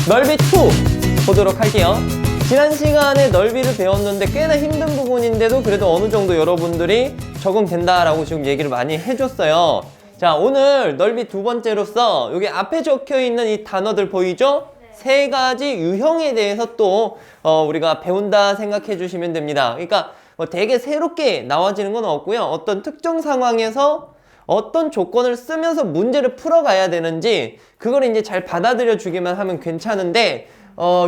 넓이 2 보도록 할게요. 지난 시간에 넓이를 배웠는데 꽤나 힘든 부분인데도 그래도 어느 정도 여러분들이 적응된다라고 지금 얘기를 많이 해줬어요. 자, 오늘 넓이 두 번째로서 여기 앞에 적혀 있는 이 단어들 보이죠? 세 가지 유형에 대해서 또 우리가 배운다 생각해 주시면 됩니다. 그러니까 되게 새롭게 나와지는 건 없고요. 어떤 특정 상황에서 어떤 조건을 쓰면서 문제를 풀어가야 되는지 그걸 이제 잘 받아들여 주기만 하면 괜찮은데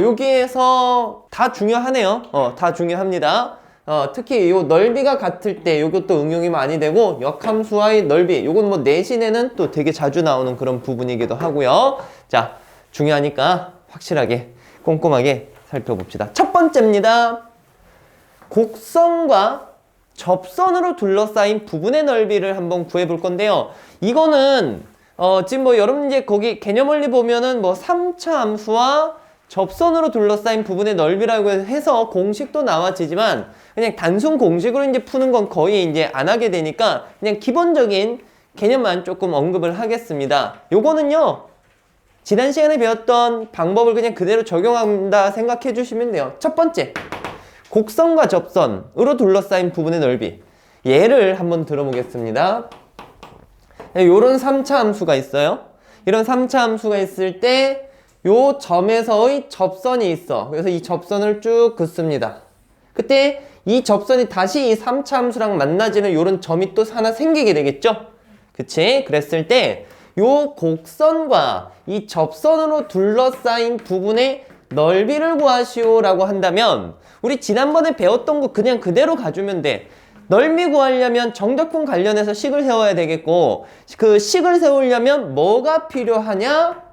여기에서 다 중요하네요. 다 중요합니다. 특히 요 넓이가 같을 때 요것도 응용이 많이 되고 역함수와의 넓이 요건 뭐 내신에는 또 되게 자주 나오는 그런 부분이기도 하고요. 자, 중요하니까 확실하게 꼼꼼하게 살펴봅시다. 첫 번째입니다. 곡선과 접선으로 둘러싸인 부분의 넓이를 한번 구해볼 건데요. 이거는 지금 뭐 여러분 이제 거기 개념 원리 보면은 뭐 3차 함수와 접선으로 둘러싸인 부분의 넓이라고 해서 공식도 나와지지만 그냥 단순 공식으로 이제 푸는 건 거의 이제 안 하게 되니까 그냥 기본적인 개념만 조금 언급을 하겠습니다. 요거는요, 지난 시간에 배웠던 방법을 그냥 그대로 적용한다 생각해 주시면 돼요. 첫 번째, 곡선과 접선으로 둘러싸인 부분의 넓이. 예를 한번 들어보겠습니다. 요런 3차 함수가 있어요. 이런 3차 함수가 있을 때 요 점에서의 접선이 있어. 그래서 이 접선을 쭉 긋습니다. 그때 이 접선이 다시 이 3차 함수랑 만나지는 요런 점이 또 하나 생기게 되겠죠? 그치? 그랬을 때 요 곡선과 이 접선으로 둘러싸인 부분의 넓이를 구하시오 라고 한다면 우리 지난번에 배웠던 거 그냥 그대로 가주면 돼. 넓이 구하려면 정적분 관련해서 식을 세워야 되겠고 그 식을 세우려면 뭐가 필요하냐?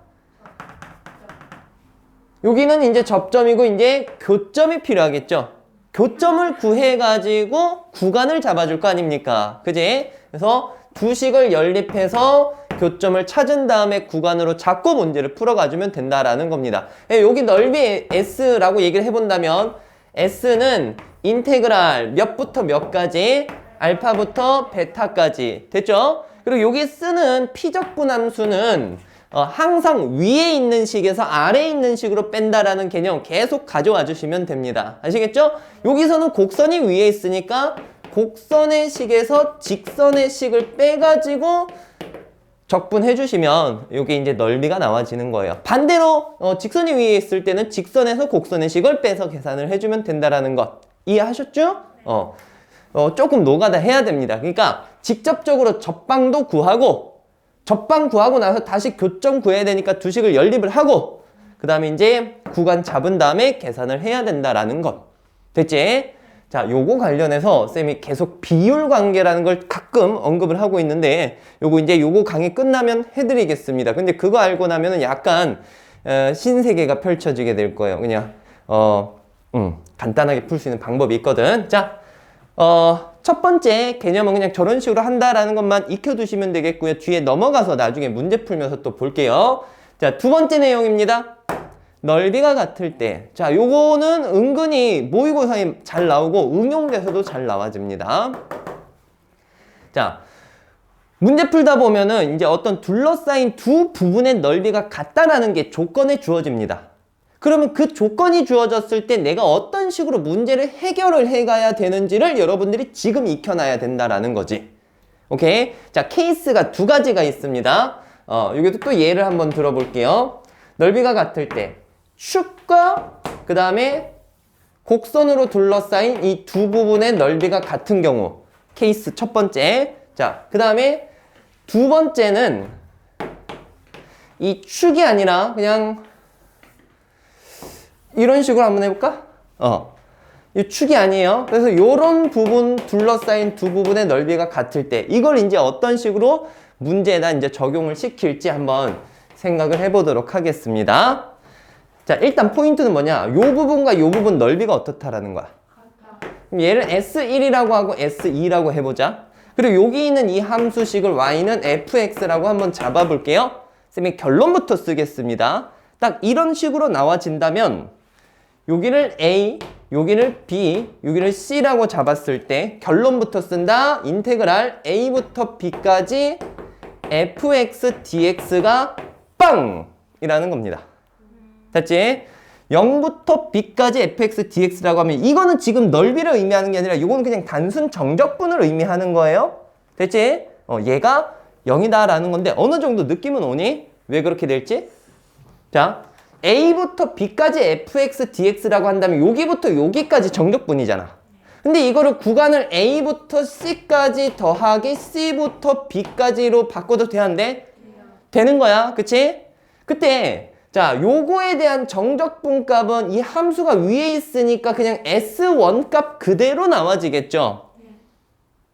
여기는 이제 접점이고 이제 교점이 필요하겠죠. 교점을 구해가지고 구간을 잡아줄 거 아닙니까? 그지? 그래서 두 식을 연립해서 교점을 찾은 다음에 구간으로 잡고 문제를 풀어가주면 된다라는 겁니다. 여기 넓이 S라고 얘기를 해본다면 S는 인테그랄 몇부터 몇까지 알파부터 베타까지 됐죠? 그리고 여기 쓰는 피적분 함수는 항상 위에 있는 식에서 아래에 있는 식으로 뺀다라는 개념 계속 가져와 주시면 됩니다. 아시겠죠? 여기서는 곡선이 위에 있으니까 곡선의 식에서 직선의 식을 빼가지고 적분해 주시면 이게 이제 넓이가 나와지는 거예요. 반대로 직선이 위에 있을 때는 직선에서 곡선의 식을 빼서 계산을 해주면 된다라는 것 이해하셨죠? 조금 노가다 해야 됩니다. 그러니까 직접적으로 접방도 구하고 접방 구하고 나서 다시 교점 구해야 되니까 두 식을 연립을 하고 그 다음에 이제 구간 잡은 다음에 계산을 해야 된다라는 것 됐지? 자, 요거 관련해서 쌤이 계속 비율 관계라는 걸 가끔 언급을 하고 있는데 요거 강의 끝나면 해드리겠습니다. 근데 그거 알고 나면은 약간 신세계가 펼쳐지게 될 거예요. 그냥 간단하게 풀 수 있는 방법이 있거든. 자, 첫 번째 개념은 그냥 저런 식으로 한다라는 것만 익혀두시면 되겠고요. 뒤에 넘어가서 나중에 문제 풀면서 또 볼게요. 자, 두 번째 내용입니다. 넓이가 같을 때. 자, 요거는 은근히 모의고사에 잘 나오고 응용돼서도 잘 나와집니다. 자, 문제 풀다 보면은 이제 어떤 둘러싸인 두 부분의 넓이가 같다라는 게 조건에 주어집니다. 그러면 그 조건이 주어졌을 때 내가 어떤 식으로 문제를 해결을 해가야 되는지를 여러분들이 지금 익혀놔야 된다라는 거지. 오케이? 자, 케이스가 두 가지가 있습니다. 여기도 또 예를 한번 들어볼게요. 넓이가 같을 때 축과 그 다음에 곡선으로 둘러싸인 이 두 부분의 넓이가 같은 경우 케이스 첫 번째. 자, 그 다음에 두 번째는 이 축이 아니라 그냥 이런 식으로 한번 해볼까? 이 축이 아니에요. 그래서 요런 부분 둘러싸인 두 부분의 넓이가 같을 때 이걸 이제 어떤 식으로 문제에다 이제 적용을 시킬지 한번 생각을 해보도록 하겠습니다. 자, 일단 포인트는 뭐냐? 요 부분과 요 부분 넓이가 어떻다라는 거야. 그럼 얘를 S1이라고 하고 S2라고 해보자. 그리고 여기 있는 이 함수식을 y는 fx라고 한번 잡아볼게요. 쌤이 결론부터 쓰겠습니다. 딱 이런 식으로 나와진다면 여기를 A, 여기를 B, 여기를 C라고 잡았을 때 결론부터 쓴다. 인테그랄 A부터 B까지 fx dx가 빵! 이라는 겁니다. 됐지? 0부터 b까지 fx dx라고 하면 이거는 지금 넓이를 의미하는 게 아니라 이거는 그냥 단순 정적분을 의미하는 거예요. 됐지? 얘가 0이다 라는 건데 어느 정도 느낌은 오니? 왜 그렇게 될지? 자, a부터 b까지 fx dx라고 한다면 여기부터 여기까지 정적분이잖아. 근데 이거를 구간을 a부터 c까지 더하기 c부터 b까지로 바꿔도 되는데 되는 거야. 그치? 그때 자, 요거에 대한 정적분 값은 이 함수가 위에 있으니까 그냥 S1 값 그대로 나와지겠죠?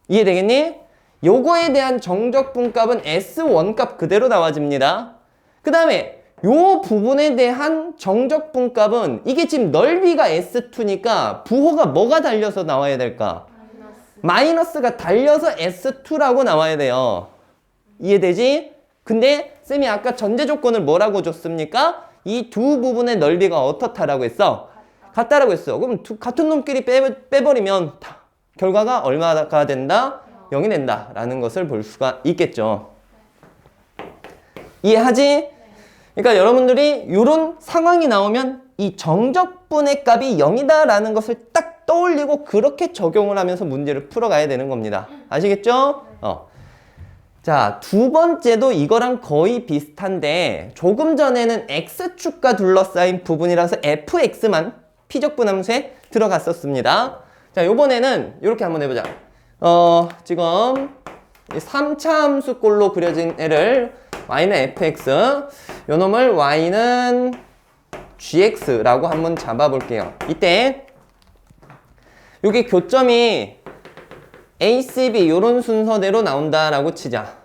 이해되겠니? 요거에 대한 정적분 값은 S1 값 그대로 나와집니다. 그 다음에 요 부분에 대한 정적분 값은 이게 지금 넓이가 S2니까 부호가 뭐가 달려서 나와야 될까? 마이너스가 달려서 S2라고 나와야 돼요. 이해되지? 근데 쌤이 아까 전제 조건을 뭐라고 줬습니까? 이 두 부분의 넓이가 어떻다라고 했어? 같다라고 했어. 그럼 같은 놈끼리 빼버리면 결과가 얼마가 된다? 0이 된다 라는 것을 볼 수가 있겠죠. 이해하지? 그러니까 여러분들이 이런 상황이 나오면 이 정적분의 값이 0이다 라는 것을 딱 떠올리고 그렇게 적용을 하면서 문제를 풀어가야 되는 겁니다. 아시겠죠? 자, 두 번째도 이거랑 거의 비슷한데 조금 전에는 x축과 둘러싸인 부분이라서 fx만 피적분함수에 들어갔었습니다. 자, 요번에는 이렇게 한번 해보자. 지금 3차 함수꼴로 그려진 애를 y는 fx, 요 놈을 y는 gx라고 한번 잡아볼게요. 이때 요게 교점이 A, C, B 요런 순서대로 나온다라고 치자.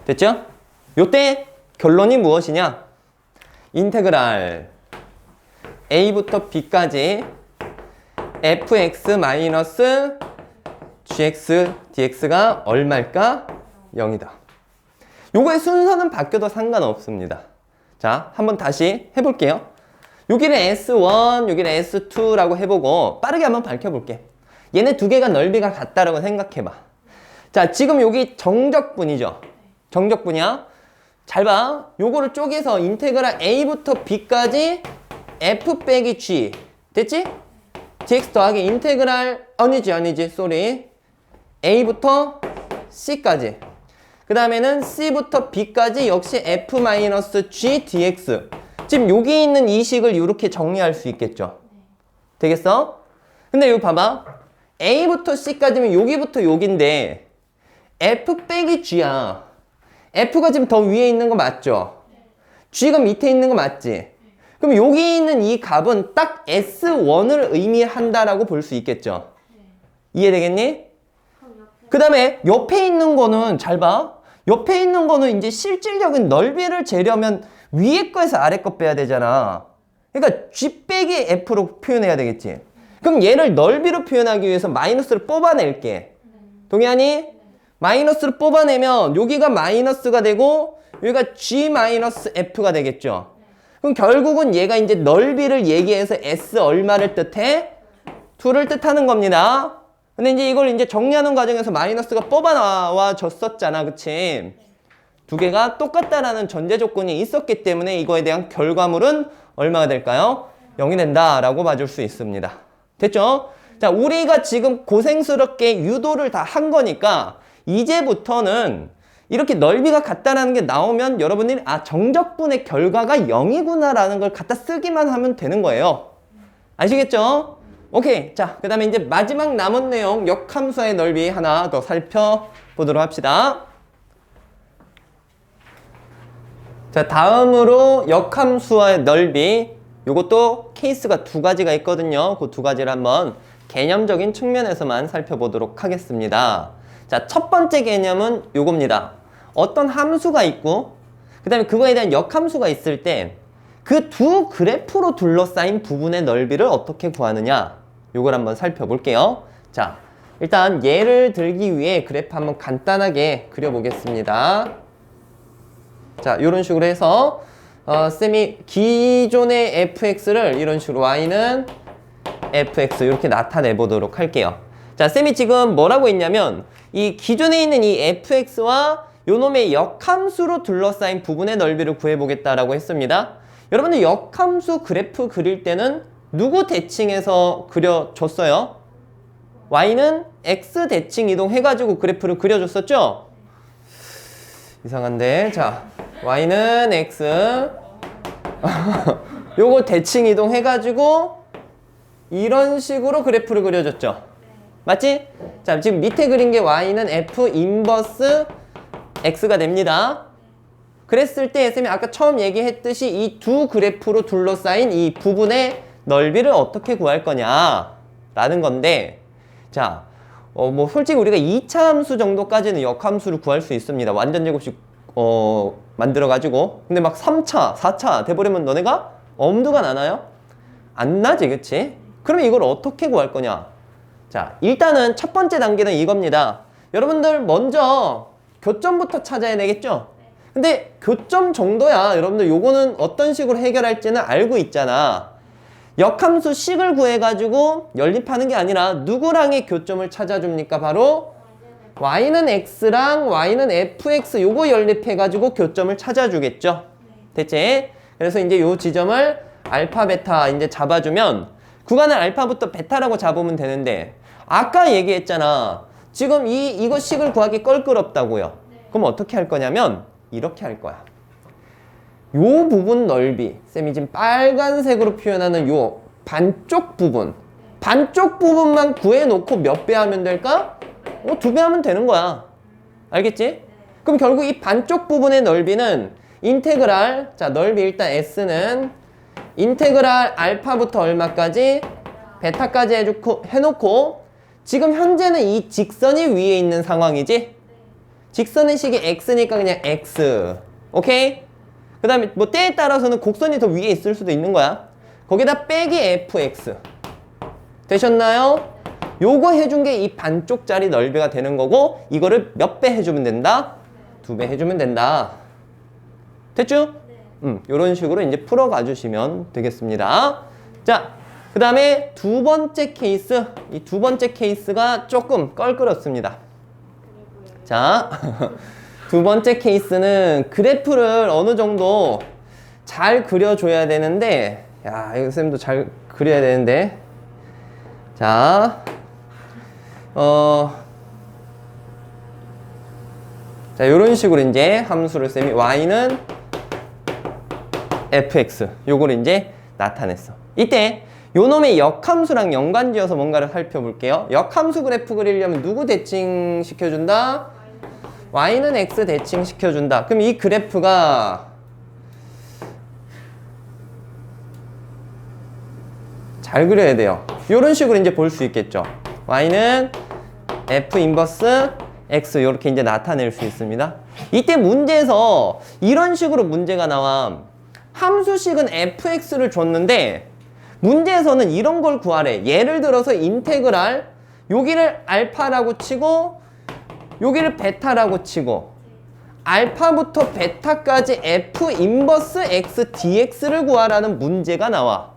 됐죠? 요때 결론이 무엇이냐? 인테그랄 A부터 B까지 fx 마이너스 gx dx가 얼마일까? 0이다. 요거의 순서는 바뀌어도 상관없습니다. 자, 한번 다시 해볼게요. 여기는 S1, 여기는 S2라고 해보고 빠르게 한번 밝혀볼게. 얘네 두 개가 넓이가 같다라고 생각해봐. 자, 지금 여기 정적분이죠. 정적분이야. 잘 봐. 요거를 쪼개서 인테그랄 A부터 B까지 F 빼기 G. 됐지? dx 더하기 인테그랄 아니지 쏘리. A부터 C까지. 그 다음에는 C부터 B까지 역시 F-G dx. 지금 여기 있는 이 식을 이렇게 정리할 수 있겠죠. 되겠어? 근데 여기 봐봐. A부터 C까지면 여기부터 여기인데 F 빼기 G야. F가 지금 더 위에 있는 거 맞죠? G가 밑에 있는 거 맞지? 그럼 여기 있는 이 값은 딱 S1을 의미한다라고 볼 수 있겠죠? 이해되겠니? 그 다음에 옆에 있는 거는 잘 봐. 옆에 있는 거는 이제 실질적인 넓이를 재려면 위에 거에서 아래 거 빼야 되잖아. 그러니까 G 빼기 F로 표현해야 되겠지. 그럼 얘를 넓이로 표현하기 위해서 마이너스를 뽑아낼게. 동의하니? 마이너스를 뽑아내면 여기가 마이너스가 되고 여기가 G 마이너스 F가 되겠죠. 그럼 결국은 얘가 이제 넓이를 얘기해서 S 얼마를 뜻해? 2를 뜻하는 겁니다. 근데 이제 이걸 이제 정리하는 과정에서 마이너스가 뽑아나와 줬었잖아. 그치? 두 개가 똑같다라는 전제 조건이 있었기 때문에 이거에 대한 결과물은 얼마가 될까요? 0이 된다라고 봐줄 수 있습니다. 됐죠? 자, 우리가 지금 고생스럽게 유도를 다 한 거니까 이제부터는 이렇게 넓이가 같다라는 게 나오면 여러분들이 정적분의 결과가 0이구나 라는 걸 갖다 쓰기만 하면 되는 거예요. 아시겠죠? 오케이. 자, 그 다음에 이제 마지막 남은 내용 역함수의 넓이 하나 더 살펴보도록 합시다. 자, 다음으로 역함수의 넓이, 요것도 케이스가 두 가지가 있거든요. 그 두 가지를 한번 개념적인 측면에서만 살펴보도록 하겠습니다. 자, 첫 번째 개념은 요겁니다. 어떤 함수가 있고 그 다음에 그거에 대한 역함수가 있을 때 그 두 그래프로 둘러싸인 부분의 넓이를 어떻게 구하느냐, 요걸 한번 살펴볼게요. 자, 일단 예를 들기 위해 그래프 한번 간단하게 그려보겠습니다. 자, 요런 식으로 해서 쌤이 기존의 fx를 이런 식으로 y는 fx 이렇게 나타내 보도록 할게요. 자, 쌤이 지금 뭐라고 했냐면 이 기존에 있는 이 fx와 요놈의 역함수로 둘러싸인 부분의 넓이를 구해보겠다라고 했습니다. 여러분들 역함수 그래프 그릴 때는 누구 대칭해서 그려줬어요? y는 x 대칭 이동해가지고 그래프를 그려줬었죠? 이상한데. 자, y는 x 요거 대칭 이동해가지고 이런 식으로 그래프를 그려줬죠? 맞지? 자, 지금 밑에 그린 게 y는 f 인버스 x가 됩니다. 그랬을 때 쌤이 아까 처음 얘기했듯이 이 두 그래프로 둘러싸인 이 부분의 넓이를 어떻게 구할 거냐 라는 건데, 자, 뭐 솔직히 우리가 2차 함수 정도까지는 역함수를 구할 수 있습니다. 완전 제곱식 만들어가지고. 근데 막 3차, 4차 돼버리면 너네가 엄두가 나나요? 안 나지, 그치? 그러면 이걸 어떻게 구할 거냐? 자, 일단은 첫 번째 단계는 이겁니다. 여러분들 먼저 교점부터 찾아야 되겠죠? 근데 교점 정도야 여러분들 요거는 어떤 식으로 해결할지는 알고 있잖아. 역함수 식을 구해가지고 연립하는 게 아니라 누구랑의 교점을 찾아줍니까? 바로 y는 x랑 y는 fx 요거 연립해가지고 교점을 찾아주겠죠. 됐지? 그래서 이제 요 지점을 알파 베타 이제 잡아주면 구간을 알파부터 베타라고 잡으면 되는데, 아까 얘기했잖아. 지금 이거 식을 구하기 껄끄럽다고요. 그럼 어떻게 할 거냐면 이렇게 할 거야. 요 부분 넓이, 쌤이 지금 빨간색으로 표현하는 요 반쪽 부분만 구해놓고 몇 배 하면 될까? 2배 하면 되는 거야. 알겠지? 그럼 결국 이 반쪽 부분의 넓이는 인테그랄, 자, 넓이 일단 s는 인테그랄 알파부터 얼마까지? 베타까지 해놓고 지금 현재는 이 직선이 위에 있는 상황이지? 직선의 식이 x니까 그냥 x. 오케이? 그 다음에 뭐 때에 따라서는 곡선이 더 위에 있을 수도 있는 거야. 거기다 빼기 fx. 되셨나요? 요거 해준 게 이 반쪽짜리 넓이가 되는 거고, 이거를 몇 배 해주면 된다? 2배 해주면 된다. 됐죠? 요런 식으로 이제 풀어가 주시면 되겠습니다. 자, 그 다음에 두 번째 케이스. 이 두 번째 케이스가 조금 껄끄럽습니다. 자, 두 번째 케이스는 그래프를 어느 정도 잘 그려줘야 되는데, 야, 이거 쌤도 잘 그려야 되는데. 자, 자, 요런 식으로 이제 함수를 쌤이 y는 fx 요걸 이제 나타냈어. 이때 요놈의 역함수랑 연관지어서 뭔가를 살펴볼게요. 역함수 그래프 그리려면 누구 대칭 시켜준다? y는 x 대칭 시켜준다. 그럼 이 그래프가 잘 그려야 돼요. 요런 식으로 이제 볼 수 있겠죠. y는 f 인버스 x 이렇게 이제 나타낼 수 있습니다. 이때 문제에서 이런 식으로 문제가 나와. 함수식은 fx를 줬는데 문제에서는 이런 걸 구하래. 예를 들어서 인테그랄, 여기를 알파라고 치고 여기를 베타라고 치고 알파부터 베타까지 f 인버스 x dx를 구하라는 문제가 나와.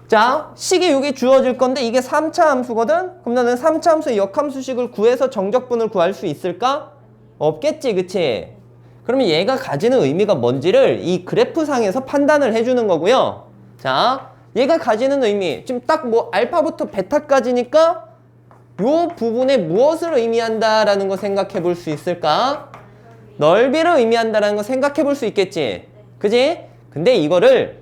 자, 식이 여기 주어질 건데 이게 3차 함수거든? 그럼 나는 3차 함수의 역함수식을 구해서 정적분을 구할 수 있을까? 없겠지, 그치? 그러면 얘가 가지는 의미가 뭔지를 이 그래프상에서 판단을 해주는 거고요. 자, 얘가 가지는 의미, 지금 딱 뭐 알파부터 베타까지니까 요 부분에 무엇을 의미한다라는 거 생각해 볼 수 있을까? 넓이를 의미한다라는 거 생각해 볼 수 있겠지? 그지? 근데 이거를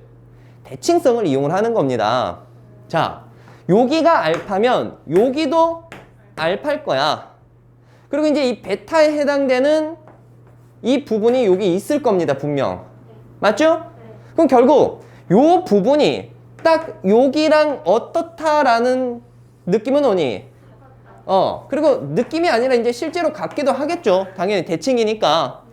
대칭성을 이용을 하는 겁니다. 자, 여기가 알파면 여기도 알파일 거야. 그리고 이제 이 베타에 해당되는 이 부분이 여기 있을 겁니다, 분명. 맞죠? 그럼 결국 요 부분이 딱 여기랑 어떻다라는 느낌은 오니? 그리고 느낌이 아니라 이제 실제로 같기도 하겠죠. 당연히 대칭이니까.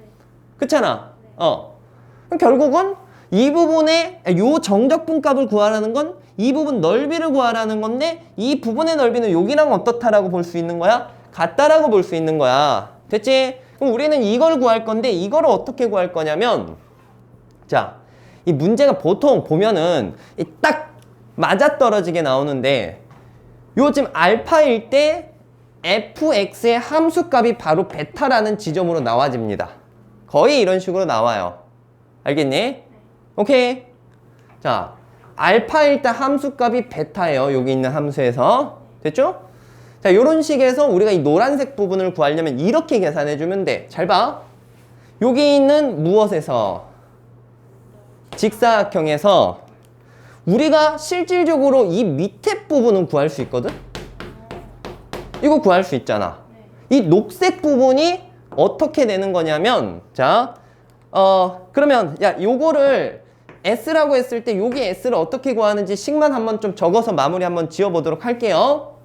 그렇잖아. 그럼 결국은 이 부분에 요 정적분 값을 구하라는 건 이 부분 넓이를 구하라는 건데 이 부분의 넓이는 여기랑 어떻다라고 볼 수 있는 거야? 같다라고 볼 수 있는 거야. 됐지? 그럼 우리는 이걸 구할 건데 이걸 어떻게 구할 거냐면, 자, 이 문제가 보통 보면은 딱 맞아떨어지게 나오는데 요 지금 알파일 때 fx의 함수값이 바로 베타라는 지점으로 나와집니다. 거의 이런 식으로 나와요. 알겠니? 오케이. 자, 알파일 때 함수값이 베타예요. 여기 있는 함수에서. 됐죠? 자, 요런 식에서 우리가 이 노란색 부분을 구하려면 이렇게 계산해주면 돼. 잘 봐. 여기 있는 무엇에서? 직사각형에서 우리가 실질적으로 이 밑에 부분은 구할 수 있거든? 이거 구할 수 있잖아. 이 녹색 부분이 어떻게 되는 거냐면, 자, 그러면, 야, 요거를 S라고 했을 때 여기 S를 어떻게 구하는지 식만 한번 좀 적어서 마무리 한번 지어보도록 할게요.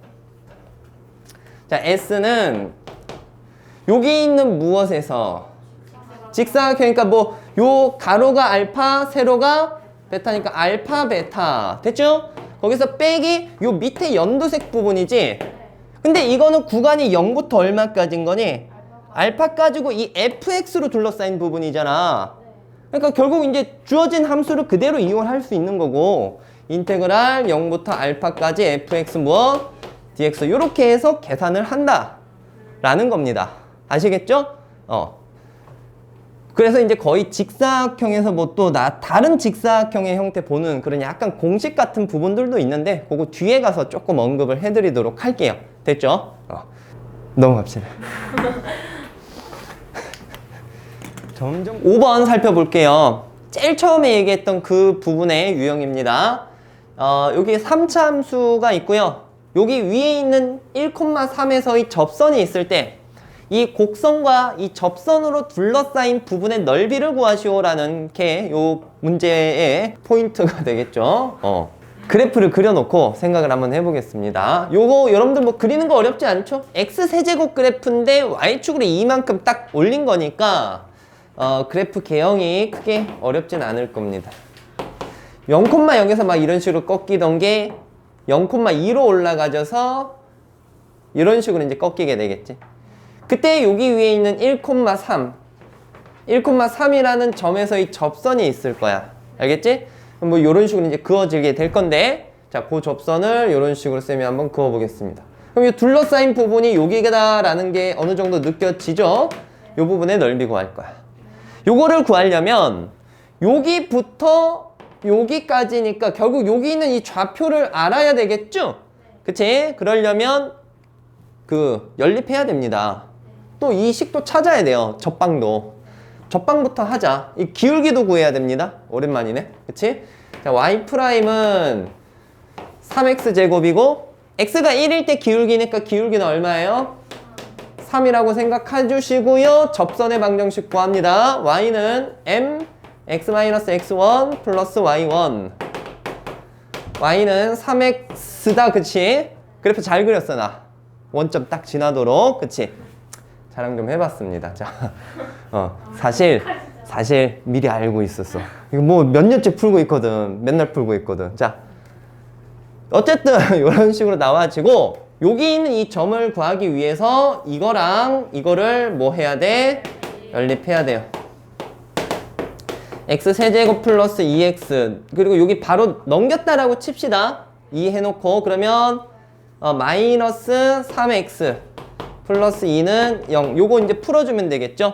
자, S는 여기 있는 무엇에서? 직사각형이니까 뭐, 요 가로가 알파, 세로가 베타니까 알파, 베타. 됐죠? 거기서 빼기 요 밑에 연두색 부분이지? 근데 이거는 구간이 0부터 얼마까지인 거니? 알파까지고 이 fx로 둘러싸인 부분이잖아. 그러니까 결국 이제 주어진 함수를 그대로 이용할 수 있는 거고, 인테그랄 0부터 알파까지 fx 무엇? dx 이렇게 해서 계산을 한다 라는 겁니다. 아시겠죠? 그래서 이제 거의 직사각형에서 뭐 또 다른 직사각형의 형태 보는 그런 약간 공식 같은 부분들도 있는데 그거 뒤에 가서 조금 언급을 해드리도록 할게요. 됐죠? 넘어갑시다. 점점 5번 살펴볼게요. 제일 처음에 얘기했던 그 부분의 유형입니다. 여기 3차 함수가 있고요. 여기 위에 있는 1,3에서의 접선이 있을 때 이 곡선과 이 접선으로 둘러싸인 부분의 넓이를 구하시오라는 게 요 문제의 포인트가 되겠죠. 그래프를 그려놓고 생각을 한번 해보겠습니다. 요거 여러분들 뭐 그리는 거 어렵지 않죠? X세제곱 그래프인데 Y축으로 이만큼 딱 올린 거니까 그래프 개형이 크게 어렵진 않을 겁니다. 0,0에서 막 이런 식으로 꺾이던 게 0,2로 올라가져서 이런 식으로 이제 꺾이게 되겠지. 그때 여기 위에 있는 1,3 1,3이라는 점에서의 접선이 있을 거야. 알겠지? 뭐 이런 식으로 이제 그어지게 될 건데, 자, 그 접선을 이런 식으로 쌤이 한번 그어 보겠습니다. 그럼 이 둘러싸인 부분이 여기다라는 게 어느 정도 느껴지죠? 이 부분의 넓이 구할 거야. 요거를 구하려면 여기부터 여기까지니까 결국 여기 있는 이 좌표를 알아야 되겠죠? 그치? 그러려면 연립해야 됩니다. 또 이 식도 찾아야 돼요. 접방부터 하자. 이 기울기도 구해야 됩니다. 오랜만이네. 그치? 자, Y'은 3x제곱이고 x가 1일 때 기울기니까 기울기는 얼마예요? 3이라고 생각해 주시고요. 접선의 방정식 구합니다. y는 m x-x1 플러스 y1. y는 3x다. 그치? 그래프 잘 그렸어 나. 원점 딱 지나도록. 그치? 자랑 좀 해봤습니다. 자, 사실 미리 알고 있었어. 이거 뭐 몇 년째 풀고 있거든. 맨날 풀고 있거든. 자, 어쨌든 이런 식으로 나와지고 여기 있는 이 점을 구하기 위해서 이거랑 이거를 뭐 해야 돼? 연립해야 돼요. x세제곱 플러스 2x 그리고 여기 바로 넘겼다라고 칩시다. 2 해놓고 그러면 마이너스 3x 플러스 2는 0. 요거 이제 풀어주면 되겠죠?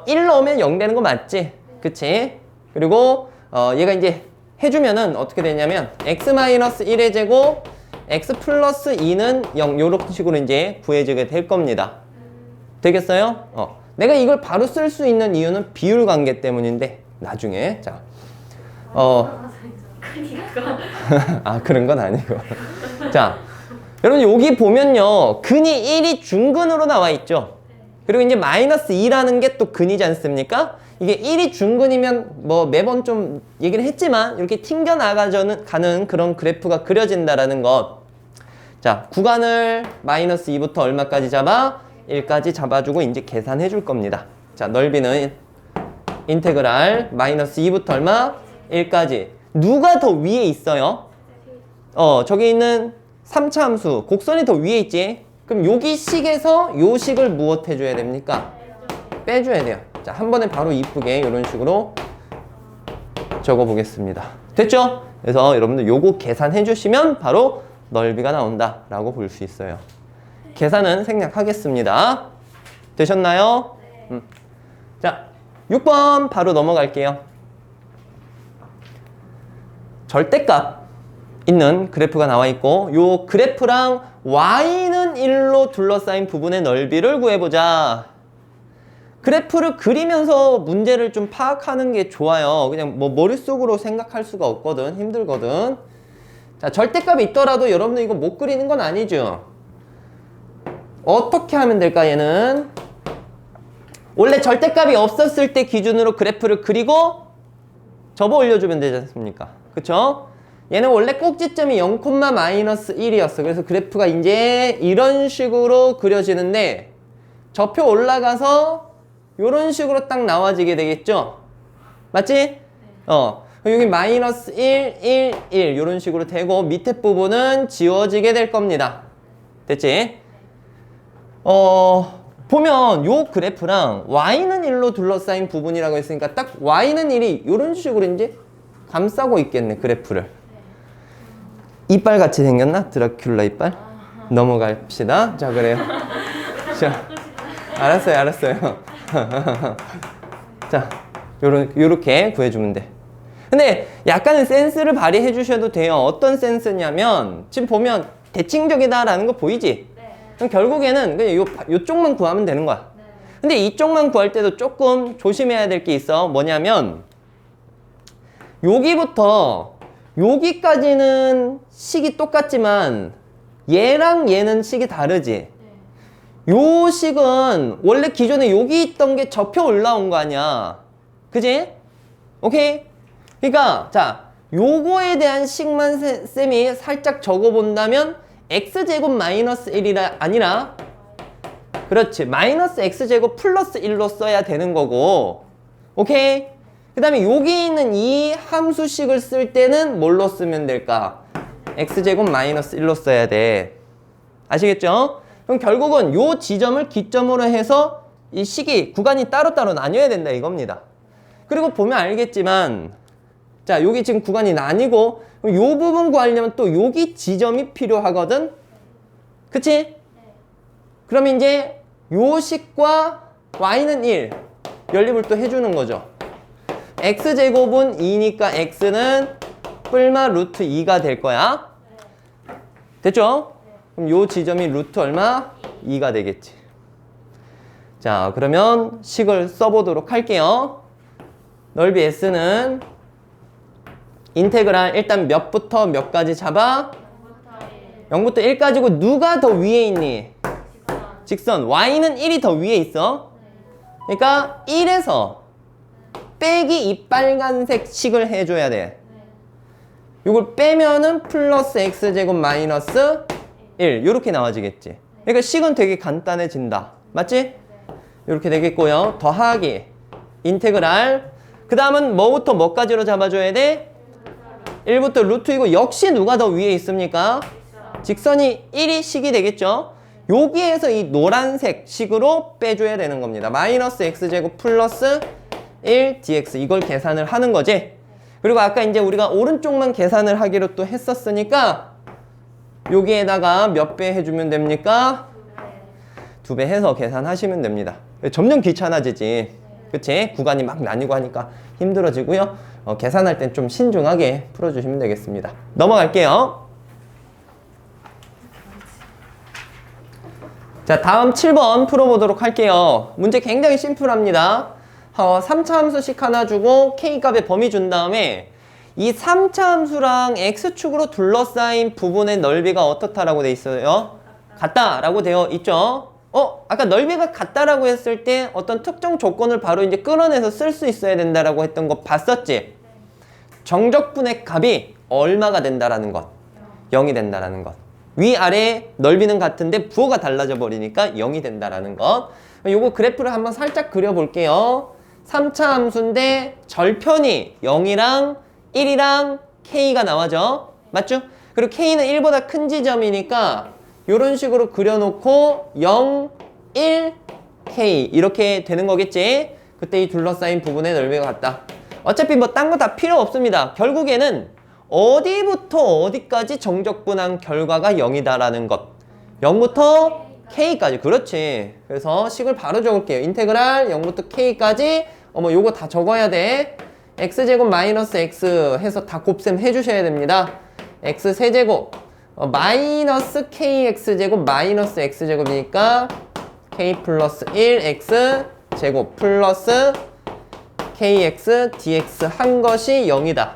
1 넣으면 0 되는 거 맞지? 그치? 그리고 얘가 이제 해주면은 어떻게 되냐면 x-1의 제곱 x 플러스 2는 0 요런 식으로 이제 구해지게 될 겁니다. 되겠어요? 내가 이걸 바로 쓸 수 있는 이유는 비율 관계 때문인데 나중에 자 그런 건 아니고 자 여러분 여기 보면요 근이 1이 중근으로 나와 있죠. 그리고 이제 마이너스 2라는 게 또 근이지 않습니까? 이게 1이 중근이면 뭐 매번 좀 얘기를 했지만 이렇게 튕겨나가는 그런 그래프가 그려진다라는 것. 자, 구간을 마이너스 2부터 얼마까지 잡아? 1까지 잡아주고 이제 계산해 줄 겁니다. 자, 넓이는 인테그랄 마이너스 2부터 얼마? 1까지. 누가 더 위에 있어요? 저기 있는 3차 함수 곡선이 더 위에 있지? 그럼 여기 식에서 요 식을 무엇 해줘야 됩니까? 빼줘야 돼요. 자, 한 번에 바로 이쁘게 이런 식으로 적어 보겠습니다. 됐죠? 그래서 여러분들 요거 계산해 주시면 바로 넓이가 나온다 라고 볼 수 있어요. 계산은 생략하겠습니다. 되셨나요? 자, 6번 바로 넘어갈게요. 절대값 있는 그래프가 나와 있고 요 그래프랑 y는 1로 둘러싸인 부분의 넓이를 구해보자. 그래프를 그리면서 문제를 좀 파악하는 게 좋아요. 그냥 뭐 머릿속으로 생각할 수가 없거든. 힘들거든. 자, 절대값이 있더라도 여러분들 이거 못 그리는 건 아니죠. 어떻게 하면 될까 얘는? 원래 절대값이 없었을 때 기준으로 그래프를 그리고 접어 올려주면 되지 않습니까? 그쵸? 얘는 원래 꼭지점이 0,-1이었어. 그래서 그래프가 이제 이런 식으로 그려지는데 접혀 올라가서 이런 식으로 딱 나와지게 되겠죠? 맞지? 여기 마이너스 1, 1, 1 이런 식으로 되고 밑에 부분은 지워지게 될 겁니다. 됐지? 보면 요 그래프랑 y는 1로 둘러싸인 부분이라고 했으니까 딱 y는 1이 이런 식으로 이제 감싸고 있겠네, 그래프를. 이빨 같이 생겼나? 드라큘라 이빨? 넘어갑시다. 자, 그래요. 자, 알았어요. 자, 요렇게 구해주면 돼. 근데 약간의 센스를 발휘해 주셔도 돼요. 어떤 센스냐면 지금 보면 대칭적이다라는 거 보이지? 그럼 결국에는 그냥 요쪽만 구하면 되는 거야. 근데 이쪽만 구할 때도 조금 조심해야 될 게 있어. 뭐냐면 여기부터 여기까지는 식이 똑같지만 얘랑 얘는 식이 다르지. 요 식은 원래 기존에 여기 있던 게 접혀 올라온 거 아니야. 그지? 오케이? 그러니까 자, 요거에 대한 식만 쌤이 살짝 적어본다면 x제곱 마이너스 1이라 아니라 그렇지, 마이너스 x제곱 플러스 1로 써야 되는 거고. 오케이? 그 다음에 여기 있는 이 함수식을 쓸 때는 뭘로 쓰면 될까? x제곱 마이너스 1로 써야 돼. 아시겠죠? 그럼 결국은 요 지점을 기점으로 해서 이 식이 구간이 따로따로 나뉘어야 된다 이겁니다. 그리고 보면 알겠지만 자, 여기 지금 구간이 나뉘고 요 부분 구하려면 또 여기 지점이 필요하거든. 그치? 그럼 이제 요 식과 y는 1 연립을 또 해주는 거죠. x제곱은 2니까 x는 뿔마 루트 2가 될 거야. 됐죠? 그럼 요 지점이 루트 얼마? 2가 되겠지. 자, 그러면 식을 써보도록 할게요. 넓이 s는 인테그랄 일단 몇부터 몇까지 잡아? 0부터 1까지고 누가 더 위에 있니? 직선 y는 1이 더 위에 있어. 그러니까 1에서 빼기 이 빨간색 식을 해줘야 돼. 이걸 빼면은 플러스 x제곱 마이너스 1 이렇게 나와지겠지. 그러니까 식은 되게 간단해진다. 맞지? 이렇게 되겠고요. 더하기 인테그랄 그 다음은 뭐부터 뭐까지로 잡아줘야 돼? 1부터 루트이고 역시 누가 더 위에 있습니까? 직선이 1이 식이 되겠죠? 여기에서 이 노란색 식으로 빼줘야 되는 겁니다. 마이너스 x제곱 플러스 1 dx 이걸 계산을 하는 거지. 그리고 아까 이제 우리가 오른쪽만 계산을 하기로 또 했었으니까 여기에다가 몇 배 해주면 됩니까? 2배 해서 계산하시면 됩니다. 점점 귀찮아지지. 그치? 구간이 막 나뉘고 하니까 힘들어지고요. 계산할 땐 좀 신중하게 풀어주시면 되겠습니다. 넘어갈게요. 자, 다음 7번 풀어보도록 할게요. 문제 굉장히 심플합니다. 3차 함수식 하나 주고 k값의 범위 준 다음에 이 3차 함수랑 x축으로 둘러싸인 부분의 넓이가 어떻다라고 돼 있어요? 같다라고 되어 있죠? 아까 넓이가 같다라고 했을 때 어떤 특정 조건을 바로 이제 끌어내서 쓸 수 있어야 된다라고 했던 거 봤었지? 정적분의 값이 얼마가 된다라는 것. 0이 된다라는 것. 위아래 넓이는 같은데 부호가 달라져 버리니까 0이 된다라는 것. 요거 그래프를 한번 살짝 그려볼게요. 3차 함수인데 절편이 0이랑 1이랑 k가 나와죠. 맞죠? 그리고 k는 1보다 큰 지점이니까 이런 식으로 그려놓고 0, 1, k 이렇게 되는 거겠지. 그때 이 둘러싸인 부분의 넓이가 같다. 어차피 뭐 딴 거 다 필요 없습니다. 결국에는 어디부터 어디까지 정적분한 결과가 0이다라는 것. 0부터 k까지. 그렇지. 그래서 식을 바로 적을게요. 인테그랄 0부터 k까지. 요거 다 적어야 돼. x제곱 마이너스 x 해서 다 곱셈 해주셔야 됩니다. x 세제곱 마이너스 kx제곱 마이너스 x제곱이니까 k 플러스 1 x 제곱 플러스 kx dx 한 것이 0이다.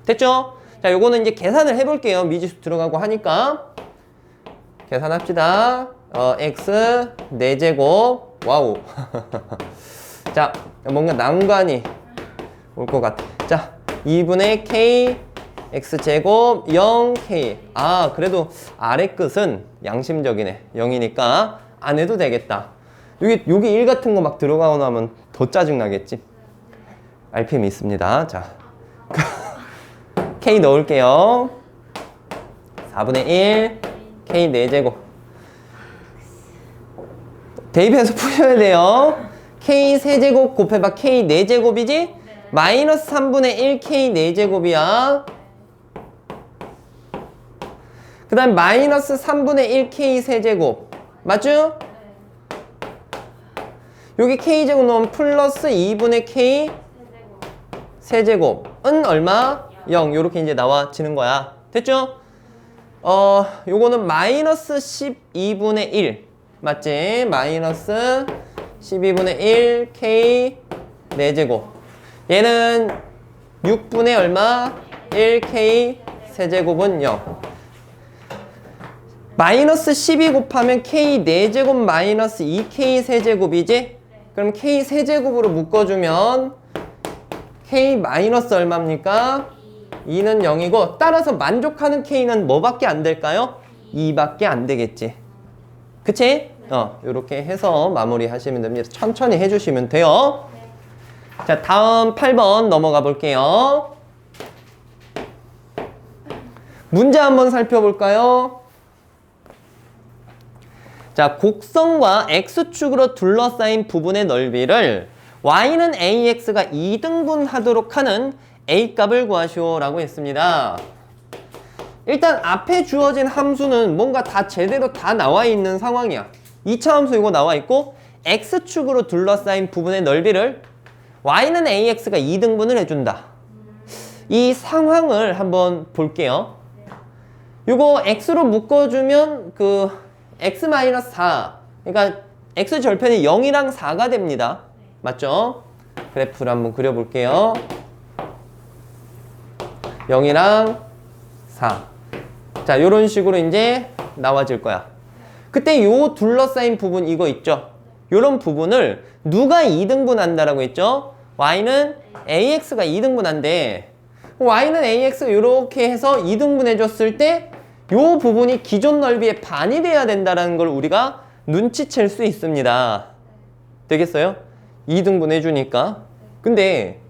됐죠? 자, 요거는 이제 계산을 해볼게요. 미지수 들어가고 하니까. 계산합시다. x 4제곱. 와우. 자, 뭔가 난관이 올 것 같아. 자, 2분의 k x제곱 0k. 아, 그래도 아래 끝은 양심적이네. 0이니까 안 해도 되겠다. 여기 1 같은 거 막 들어가고 나면 더 짜증나겠지? RPM 있습니다. 자, k 넣을게요. 4분의 1 k 4제곱. 대입해서 푸셔야 돼요. k 세제곱 곱해봐 k 4제곱이지? 마이너스 3분의 1 k 4제곱이야. 그 다음 마이너스 3분의 1 k 세제곱. 맞죠? 여기 k제곱 넣으면 플러스 2분의 k 세제곱은 얼마? 0. 요렇게 이제 나와지는 거야. 됐죠? 요거는 마이너스 12분의 1. 맞지? 마이너스 12분의 1 k 4제곱. 얘는 6분의 얼마? 1 k 세제곱은 0. 마이너스 12 곱하면 k 4제곱 마이너스 2k 세제곱이지? 그럼 k 세제곱으로 묶어주면 k 마이너스 얼마입니까? 2는 0이고 따라서 만족하는 k는 뭐밖에 안 될까요? 2밖에 안 되겠지. 그치? 요렇게 해서 마무리 하시면 됩니다. 천천히 해주시면 돼요. 자, 다음 8번 넘어가 볼게요. 문제 한번 살펴볼까요? 자, 곡선과 x축으로 둘러싸인 부분의 넓이를 y는 ax가 2등분 하도록 하는 a값을 구하시오 라고 했습니다. 일단 앞에 주어진 함수는 뭔가 다 제대로 다 나와 있는 상황이야. 2차 함수 이거 나와 있고 x축으로 둘러싸인 부분의 넓이를 y는 ax가 2등분을 해준다. 이 상황을 한번 볼게요. 이거 x로 묶어주면 x-4 그러니까 x절편이 0이랑 4가 됩니다. 맞죠? 그래프를 한번 그려볼게요. 0이랑 4. 자, 요런 식으로 이제 나와질 거야. 그때 요 둘러싸인 부분 이거 있죠? 요런 부분을 누가 2등분 한다라고 했죠? y는 ax가 2등분 한대. y는 ax 요렇게 해서 2등분 해줬을 때 요 부분이 기존 넓이의 반이 돼야 된다는 걸 우리가 눈치챌 수 있습니다. 되겠어요? 2등분 해주니까. 근데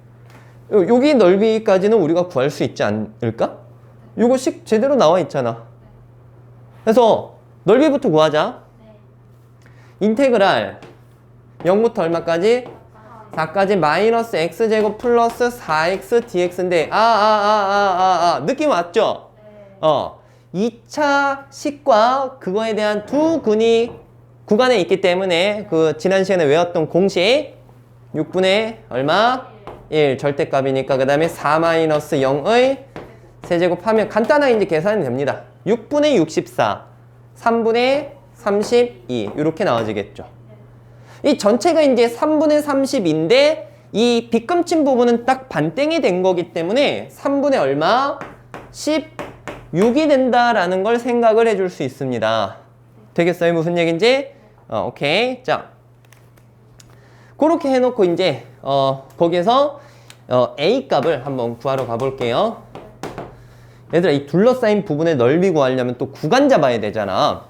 여기 넓이까지는 우리가 구할 수 있지 않을까? 요거식 제대로 나와 있잖아. 그래서 넓이부터 구하자. 인테그랄 0부터 얼마까지? 4까지 마이너스 x제곱 플러스 4x dx인데 느낌 왔죠? 2차 식과 그거에 대한 두 구간에 있기 때문에 지난 시간에 외웠던 공식 6분의 얼마? 1 절대값이니까 그 다음에 4 마이너스 0의 세제곱하면 간단하게 이제 계산이 됩니다. 6분의 64 3분의 32 이렇게 나와지겠죠. 이 전체가 이제 3분의 30인데 이 빗금친 부분은 딱 반땡이 된 거기 때문에 3분의 얼마? 16이 된다라는 걸 생각을 해줄 수 있습니다. 되겠어요? 무슨 얘기인지? 오케이. 자, 그렇게 해놓고 이제 거기에서 A 값을 한번 구하러 가볼게요. 얘들아, 이 둘러싸인 부분의 넓이 구하려면 또 구간 잡아야 되잖아.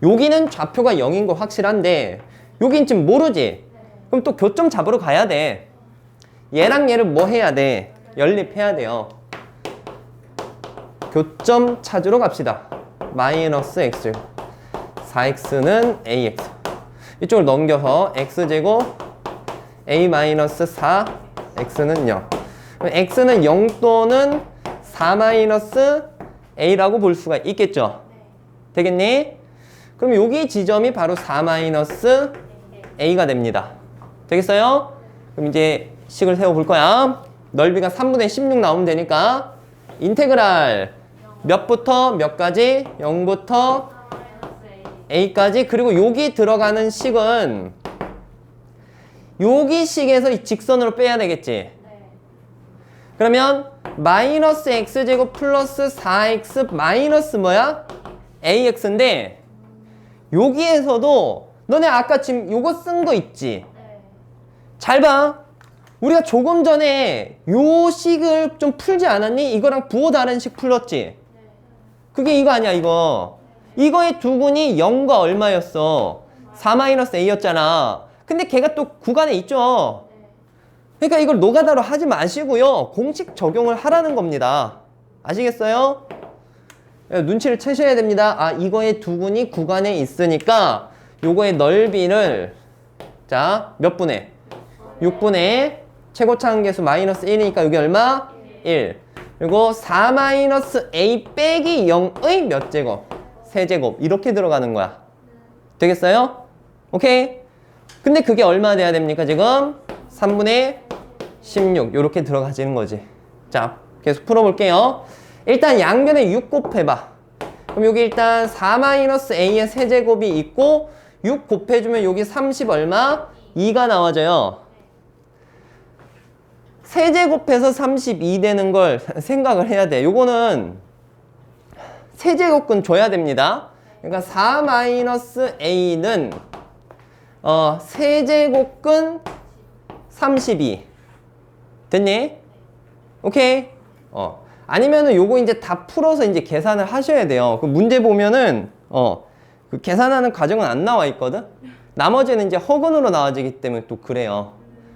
여기는 좌표가 0인 거 확실한데 여긴 지금 모르지? 그럼 또 교점 잡으러 가야 돼. 얘랑 얘를 뭐 해야 돼? 연립해야 돼요. 교점 찾으러 갑시다. 마이너스 x 4x는 ax 이쪽을 넘겨서 x제곱 a 마이너스 4 x는 0 x는 0 또는 4 마이너스 a라고 볼 수가 있겠죠. 되겠니? 그럼 여기 지점이 바로 4 마이너스 a가 됩니다. 되겠어요? 그럼 이제 식을 세워볼 거야. 넓이가 3분의 16 나오면 되니까 인테그랄 몇부터 몇까지? 0부터 a까지. 그리고 여기 들어가는 식은 여기 식에서 이 직선으로 빼야 되겠지. 그러면 마이너스 x제곱 플러스 4x 마이너스 뭐야? ax인데 여기에서도 너네 아까 지금 요거 쓴 거 있지? 잘 봐. 우리가 조금 전에 요 식을 좀 풀지 않았니? 이거랑 부호 다른 식 풀었지? 그게 이거 아니야, 이거. 이거의 두근이 0과 얼마였어? 4-a였잖아. 근데 걔가 또 구간에 있죠? 그러니까 이걸 노가다로 하지 마시고요. 공식 적용을 하라는 겁니다. 아시겠어요? 눈치를 채셔야 됩니다. 아, 이거의 두근이 구간에 있으니까 요거의 넓이를 자, 몇 분의? 6분의 최고차 한계수 마이너스 1이니까 여기 얼마? 1. 그리고 4-a 빼기 0의 몇 제곱? 세제곱. 이렇게 들어가는 거야. 되겠어요? 오케이? 근데 그게 얼마 돼야 됩니까, 지금? 3분의 16. 이렇게 들어가지는 거지. 자, 계속 풀어볼게요. 일단 양변에 6 곱해봐. 그럼 여기 일단 4-a의 세제곱이 있고 6 곱해주면 여기 30 얼마? 2가 나와져요. 세제곱해서 32 되는 걸 생각을 해야 돼. 요거는 세제곱근 줘야 됩니다. 그러니까 4-a는 세제곱근 32 됐니? 오케이? 아니면은 요거 이제 다 풀어서 이제 계산을 하셔야 돼요. 그 문제 보면은 그 계산하는 과정은 안 나와 있거든. 나머지는 이제 허근으로 나와지기 때문에 또 그래요.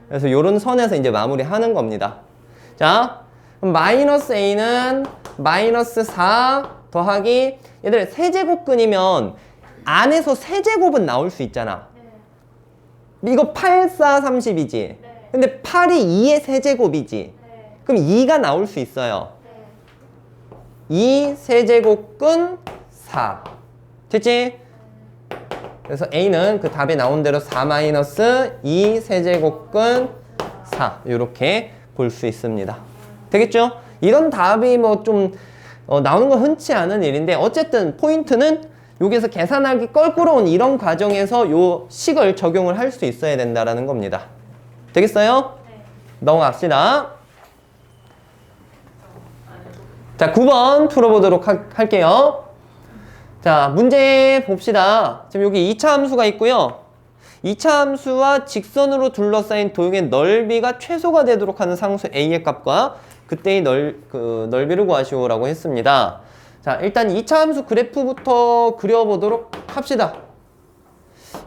그래서 요런 선에서 이제 마무리하는 겁니다. 자, 그럼 마이너스 a는 마이너스 4 더하기 얘들 세제곱근이면 안에서 세제곱은 나올 수 있잖아. 이거 8, 4, 30이지. 근데 8이 2의 세제곱이지. 그럼 2가 나올 수 있어요. 2 세제곱근 4. 됐지? 그래서 a는 그 답에 나온 대로 4-2 세제곱근 4 이렇게 볼 수 있습니다. 되겠죠? 이런 답이 뭐 좀 나오는 건 흔치 않은 일인데 어쨌든 포인트는 여기서 계산하기 껄끄러운 이런 과정에서 요 식을 적용을 할 수 있어야 된다라는 겁니다. 되겠어요? 네. 넘어갑시다. 자, 9번 풀어보도록 할게요. 자, 문제 봅시다. 지금 여기 2차 함수가 있고요. 2차 함수와 직선으로 둘러싸인 도형의 넓이가 최소가 되도록 하는 상수 a의 값과 그때의 넓이를 구하시오라고 했습니다. 자, 일단 2차 함수 그래프부터 그려보도록 합시다.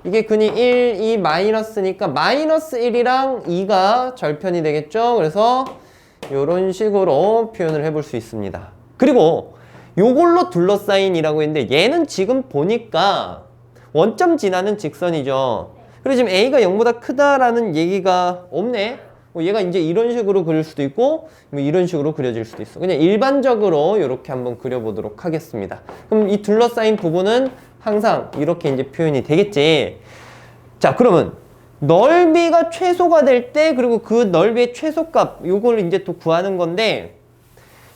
이게 근이 1, 2 마이너스니까 마이너스 1이랑 2가 절편이 되겠죠? 그래서 이런 식으로 표현을 해볼 수 있습니다. 그리고 요걸로 둘러싸인이라고 했는데 얘는 지금 보니까 원점 지나는 직선이죠. 그리고 지금 a가 0보다 크다라는 얘기가 없네. 얘가 이제 이런 식으로 그릴 수도 있고 뭐 이런 식으로 그려질 수도 있어. 그냥 일반적으로 이렇게 한번 그려보도록 하겠습니다. 그럼 이 둘러싸인 부분은 항상 이렇게 이제 표현이 되겠지. 자, 그러면 넓이가 최소가 될 때 그리고 그 넓이의 최소값 요걸 이제 또 구하는 건데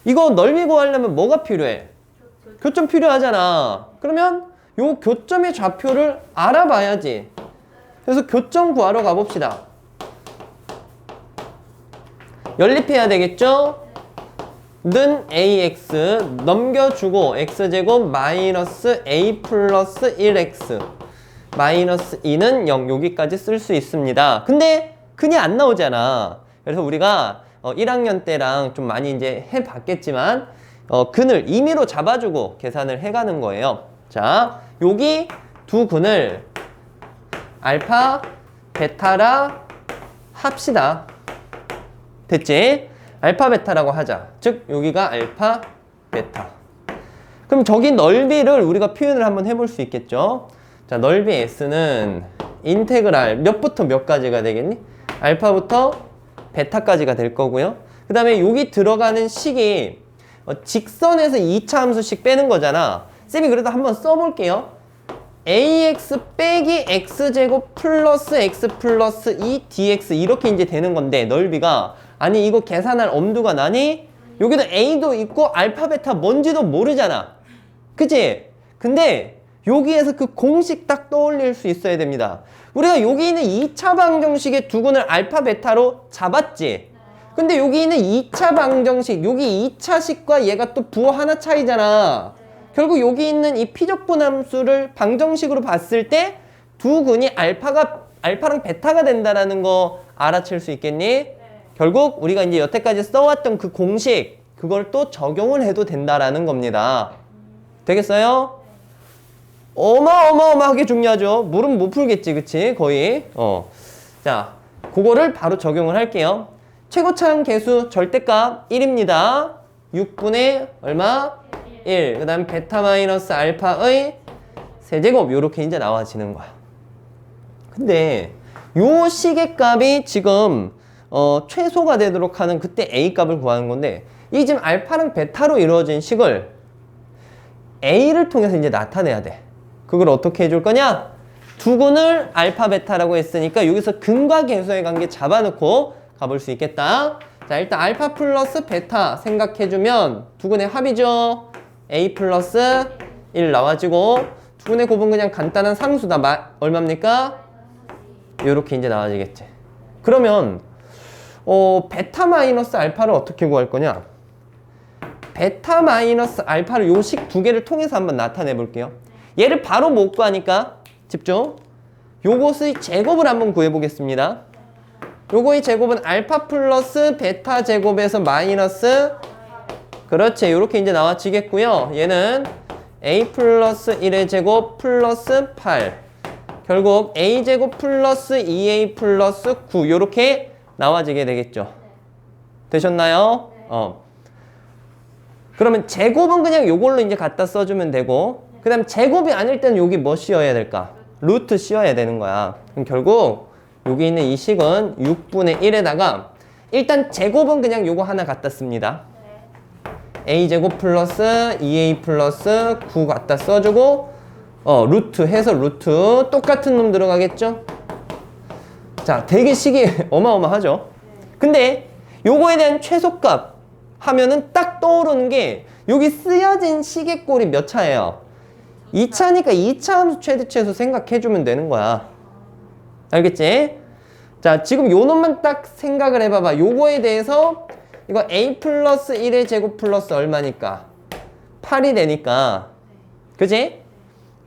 이거 넓이 구하려면 뭐가 필요해? 교점 필요하잖아. 그러면 요 교점의 좌표를 알아봐야지. 그래서 교점 구하러 가봅시다. 연립해야 되겠죠? 는 ax 넘겨주고 x제곱 마이너스 a 플러스 1x 마이너스 2는 0 여기까지 쓸 수 있습니다. 근데 근이 안 나오잖아. 그래서 우리가 1학년 때랑 좀 많이 이제 해봤겠지만 근을 임의로 잡아주고 계산을 해가는 거예요. 자, 여기 두 근을 알파, 베타라 합시다. 됐지? 알파, 베타라고 하자. 즉 여기가 알파, 베타. 그럼 저기 넓이를 우리가 표현을 한번 해볼 수 있겠죠? 자, 넓이 S는 인테그랄 몇부터 몇까지가 되겠니? 알파부터 베타까지가 될 거고요. 그 다음에 여기 들어가는 식이 직선에서 2차 함수씩 빼는 거잖아. 쌤이 그래도 한번 써볼게요. ax 빼기 x제곱 플러스 x 플러스 2 dx 이렇게 이제 되는 건데 넓이가 아니 이거 계산할 엄두가 나니? 여기도 A도 있고 알파 베타 뭔지도 모르잖아. 그치? 근데 여기에서 그 공식 딱 떠올릴 수 있어야 됩니다. 우리가 여기 있는 2차 방정식의 두근을 알파 베타로 잡았지. 근데 여기 있는 2차 방정식, 여기 2차식과 얘가 또 부호 하나 차이잖아. 결국 여기 있는 이 피적분함수를 방정식으로 봤을 때 두근이 알파랑 베타가 된다라는 거 알아챌 수 있겠니? 결국 우리가 이제 여태까지 써왔던 그 공식, 그걸 또 적용을 해도 된다라는 겁니다. 되겠어요? 어마어마하게 중요하죠. 물은 못 풀겠지, 그치? 거의. 자, 그거를 바로 적용을 할게요. 최고차항 계수 절대값 1입니다. 6분의 얼마? 1. 그 다음 베타 마이너스 알파의 세제곱. 요렇게 이제 나와지는 거야. 근데 요 식의 값이 지금 최소가 되도록 하는 그때 A 값을 구하는 건데, 이 지금 알파랑 베타로 이루어진 식을 A를 통해서 이제 나타내야 돼. 그걸 어떻게 해줄 거냐? 두근을 알파 베타라고 했으니까 여기서 근과 계수의 관계 잡아놓고 가볼 수 있겠다. 자, 일단 알파 플러스 베타 생각해주면 두근의 합이죠. A 플러스 1 나와지고, 두근의 곱은 그냥 간단한 상수다. 얼마입니까? 요렇게 이제 나와지겠지. 그러면 베타 마이너스 알파를 어떻게 구할 거냐? 베타 마이너스 알파를 요 식 두 개를 통해서 한번 나타내 볼게요. 얘를 바로 못 구하니까 집중. 요것의 제곱을 한번 구해 보겠습니다. 요거의 제곱은 알파 플러스 베타 제곱에서 마이너스, 그렇지, 요렇게 이제 나와지겠고요. 얘는 A 플러스 1의 제곱 플러스 8, 결국 A 제곱 플러스 2A 플러스 9, 요렇게 나와지게 되겠죠. 되셨나요? 그러면 제곱은 그냥 요걸로 이제 갖다 써주면 되고, 그 다음 제곱이 아닐 때는 여기 뭐 씌워야 될까? 루트 씌워야 되는 거야. 그럼 결국 여기 있는 이 식은 6분의 1에다가 일단 제곱은 그냥 요거 하나 갖다 씁니다. A제곱 플러스 2A 플러스 9 갖다 써주고, 루트 해서 루트 똑같은 놈 들어가겠죠? 자, 되게 식이 어마어마하죠? 근데 요거에 대한 최소값 하면은 딱 떠오르는 게 여기 쓰여진 식의 꼴이 몇 차예요? 2차니까 2차 함수 최대 최소 생각해주면 되는 거야. 알겠지? 자, 지금 요 놈만 딱 생각을 해봐봐. 요거에 대해서 이거 A 플러스 1의 제곱 플러스 얼마니까? 8이 되니까. 그지?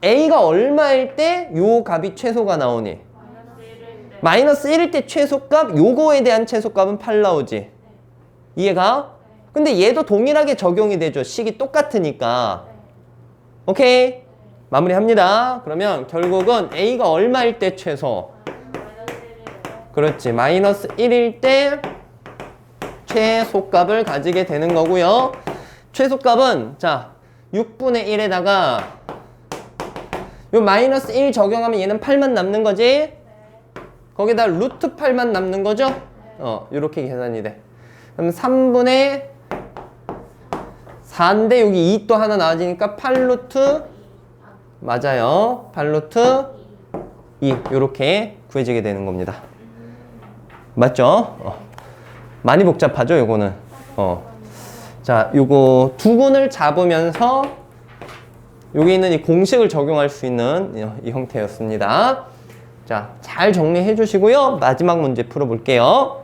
A가 얼마일 때 요 값이 최소가 나오니? 마이너스 1일 때 최소값, 요거에 대한 최소값은 8 나오지. 이해가? 근데 얘도 동일하게 적용이 되죠. 식이 똑같으니까. 오케이? 마무리합니다. 그러면 결국은 A가 얼마일 때 최소? 그렇지. 마이너스 1일 때 최소값을 가지게 되는 거고요. 최소값은 자 6분의 1에다가 요 마이너스 1 적용하면 얘는 8만 남는 거지? 거기다 루트 8만 남는 거죠? 요렇게 계산이 돼. 그럼 3분의 4인데 여기 2 또 하나 나와지니까 8루트 맞아요. 8루트 2 요렇게 구해지게 되는 겁니다. 맞죠? 많이 복잡하죠, 요거는. 자, 요거 두근을 잡으면서 여기 있는 이 공식을 적용할 수 있는 이 형태였습니다. 자, 잘 정리해 주시고요. 마지막 문제 풀어볼게요.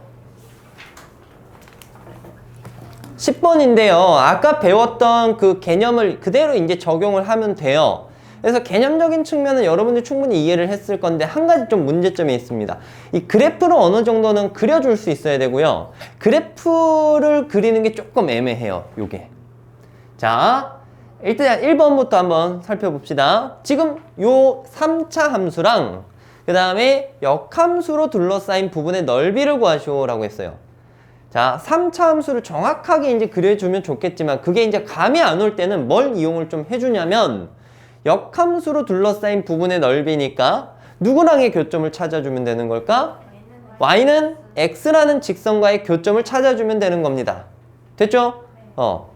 10번인데요. 아까 배웠던 그 개념을 그대로 이제 적용을 하면 돼요. 그래서 개념적인 측면은 여러분들이 충분히 이해를 했을 건데 한 가지 좀 문제점이 있습니다. 이 그래프를 어느 정도는 그려줄 수 있어야 되고요. 그래프를 그리는 게 조금 애매해요. 요게. 자, 일단 1번부터 한번 살펴봅시다. 지금 요 3차 함수랑 그 다음에 역함수로 둘러싸인 부분의 넓이를 구하시오라고 했어요. 자, 3차 함수를 정확하게 이제 그려주면 좋겠지만 그게 이제 감이 안 올 때는 뭘 이용을 좀 해주냐면 역함수로 둘러싸인 부분의 넓이니까 누구랑의 교점을 찾아주면 되는 걸까? y는 x라는 직선과의 교점을 찾아주면 되는 겁니다. 됐죠?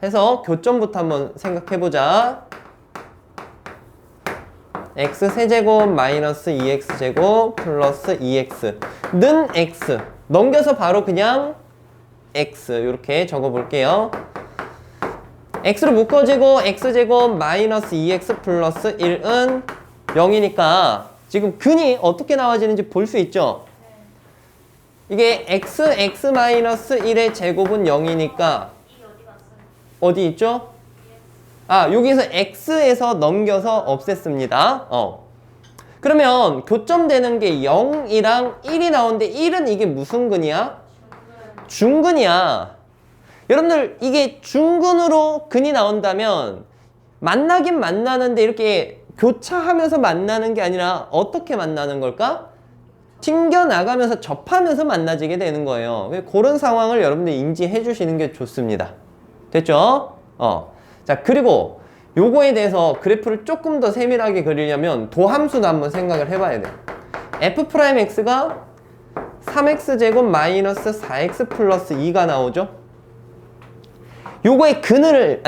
해서 교점부터 한번 생각해보자. x 세제곱 마이너스 2x제곱 플러스 2x 는 x 넘겨서 바로 그냥 x 이렇게 적어볼게요. x로 묶어지고 x제곱 마이너스 2x 플러스 1은 0이니까 지금 근이 어떻게 나와지는지 볼 수 있죠? 이게 x 마이너스 1의 제곱은 0이니까 어디 있죠? 아, 여기서 x에서 넘겨서 없앴습니다. 그러면 교점되는 게 0이랑 1이 나오는데 1은 이게 무슨 근이야? 중근이야. 여러분들 이게 중근으로 근이 나온다면 만나긴 만나는데 이렇게 교차하면서 만나는 게 아니라 어떻게 만나는 걸까? 튕겨나가면서 접하면서 만나지게 되는 거예요. 그런 상황을 여러분들이 인지해 주시는 게 좋습니다. 됐죠? 자, 그리고 요거에 대해서 그래프를 조금 더 세밀하게 그리려면 도함수도 한번 생각을 해봐야 돼요. f'x가 3x제곱 마이너스 4x 플러스 2가 나오죠? 요거의 근을,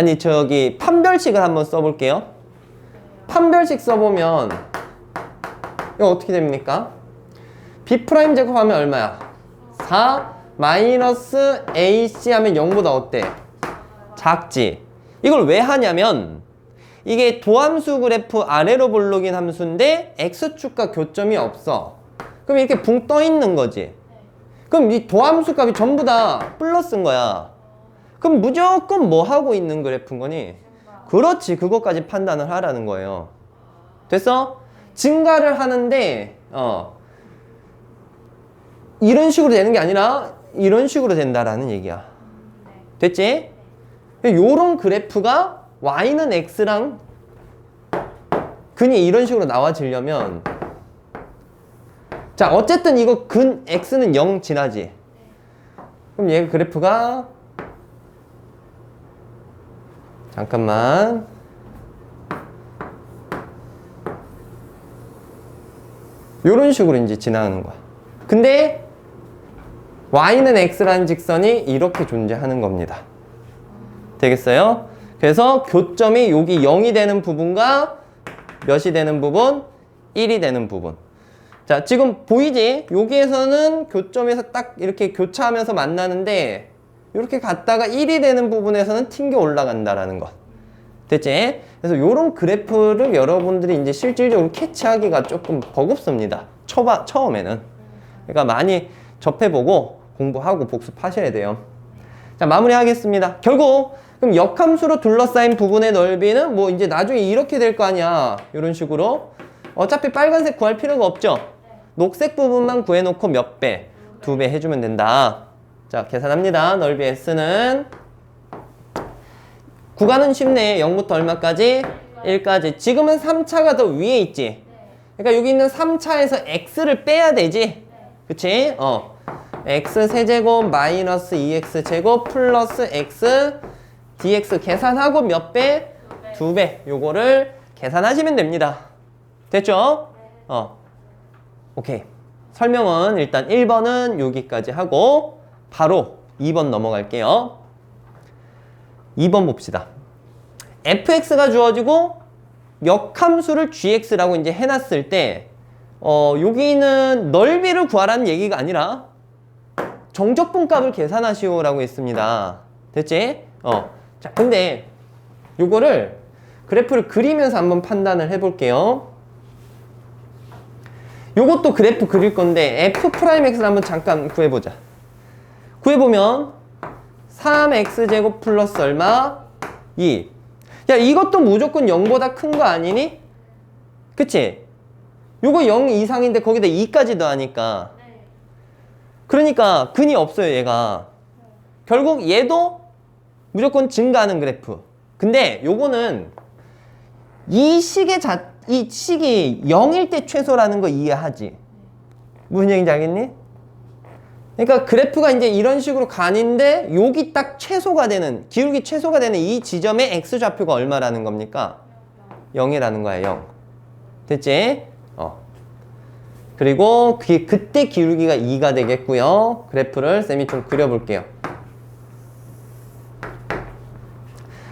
판별식을 한번 써볼게요. 판별식 써보면 이거 어떻게 됩니까? b' 제곱하면 얼마야? 4 마이너스 ac 하면 0보다 어때? 작지? 이걸 왜 하냐면 이게 도함수 그래프 아래로 볼록인 함수인데 x축과 교점이 없어. 그럼 이렇게 붕 떠 있는 거지. 그럼 이 도함수 값이 전부 다 플러스인 거야. 그럼 무조건 뭐 하고 있는 그래프인 거니? 그렇지. 그것까지 판단을 하라는 거예요. 됐어? 증가를 하는데 이런 식으로 되는 게 아니라 이런 식으로 된다라는 얘기야. 됐지? 요런 그래프가 y는 x랑 근이 이런 식으로 나와지려면 자, 어쨌든 이거 근 x는 0 지나지. 그럼 얘 그래프가 잠깐만 요런 식으로 이제 지나가는 거야. 근데 y는 x라는 직선이 이렇게 존재하는 겁니다. 되겠어요? 그래서 교점이 여기 0이 되는 부분과 몇이 되는 부분? 1이 되는 부분. 자, 지금 보이지? 여기에서는 교점에서 딱 이렇게 교차하면서 만나는데 이렇게 갔다가 1이 되는 부분에서는 튕겨 올라간다라는 것. 됐지? 그래서 이런 그래프를 여러분들이 이제 실질적으로 캐치하기가 조금 버겁습니다. 처음에는. 그러니까 많이 접해보고 공부하고 복습하셔야 돼요. 자, 마무리하겠습니다. 결국 그럼 역함수로 둘러싸인 부분의 넓이는 뭐 이제 나중에 이렇게 될 거 아니야. 이런 식으로. 어차피 빨간색 구할 필요가 없죠. 녹색 부분만 구해놓고 몇 배? 2배 해주면 된다. 자, 계산합니다. 넓이 S는 구간은 쉽네. 0부터 얼마까지? 1까지. 지금은 3차가 더 위에 있지. 그러니까 여기 있는 3차에서 X를 빼야 되지. 그치? X 세제곱 마이너스 2X 제곱 플러스 X dx 계산하고 몇 배? 2배. 요거를 계산하시면 됩니다. 됐죠? 오케이. 설명은 일단 1번은 여기까지 하고 바로 2번 넘어갈게요. 2번 봅시다. fx가 주어지고 역함수를 gx라고 이제 해놨을 때 여기는 넓이를 구하라는 얘기가 아니라 정적분 값을 계산하시오라고 했습니다. 됐지? 자, 근데 요거를 그래프를 그리면서 한번 판단을 해볼게요. 요것도 그래프 그릴 건데 f'x를 한번 잠깐 구해보자. 구해보면 3x제곱 플러스 얼마? 2. 야, 이것도 무조건 0보다 큰 거 아니니? 그치? 요거 0 이상인데 거기다 2까지 더하니까 그러니까 근이 없어요, 얘가. 결국 얘도 무조건 증가하는 그래프. 근데 요거는 이 식이 0일 때 최소라는 거 이해하지? 무슨 얘기인지 알겠니? 그러니까 그래프가 이제 이런 식으로 가는데 여기 딱 최소가 되는, 기울기 최소가 되는 이 지점의 x좌표가 얼마라는 겁니까? 0이라는 거야, 0. 됐지? 그리고 그때 기울기가 2가 되겠고요. 그래프를 쌤이 좀 그려볼게요.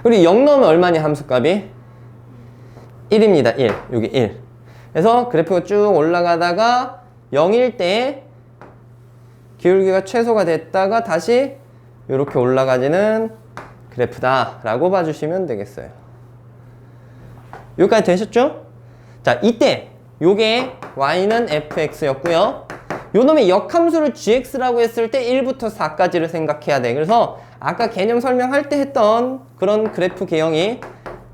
그리고 0 넣으면 얼마니 함수값이? 1입니다. 1. 여기 1. 그래서 그래프가 쭉 올라가다가 0일 때 기울기가 최소가 됐다가 다시 이렇게 올라가지는 그래프다라고 봐주시면 되겠어요. 여기까지 되셨죠? 자, 이때 요게 y는 fx였고요. 요놈의 역함수를 gx라고 했을 때 1부터 4까지를 생각해야 돼. 그래서 아까 개념 설명할 때 했던 그런 그래프 개형이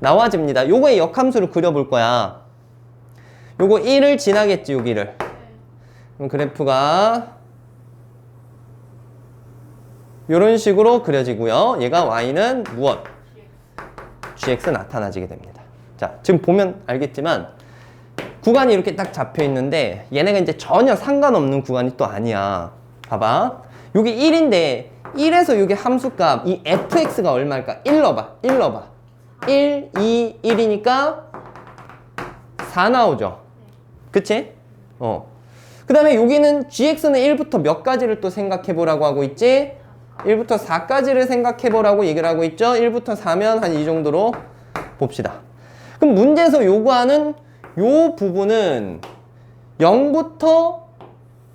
나와집니다. 요거의 역함수를 그려볼 거야. 요거 1을 지나겠지, 여기를. 그럼 그래프가 요런 식으로 그려지고요. 얘가 y는 무엇? gx 나타나지게 됩니다. 자, 지금 보면 알겠지만 구간이 이렇게 딱 잡혀 있는데 얘네가 이제 전혀 상관없는 구간이 또 아니야. 봐봐. 여기 1인데 1에서 여기 함수값 이 fx가 얼마일까? 1 넣어봐. 1 넣어봐. 1, 2, 1이니까 4 나오죠. 그치? 그 다음에 여기는 gx는 1부터 몇 가지를 또 생각해 보라고 하고 있지? 1부터 4까지를 생각해 보라고 얘기를 하고 있죠? 1부터 4면 한 이 정도로 봅시다. 그럼 문제에서 요구하는 요 부분은 0부터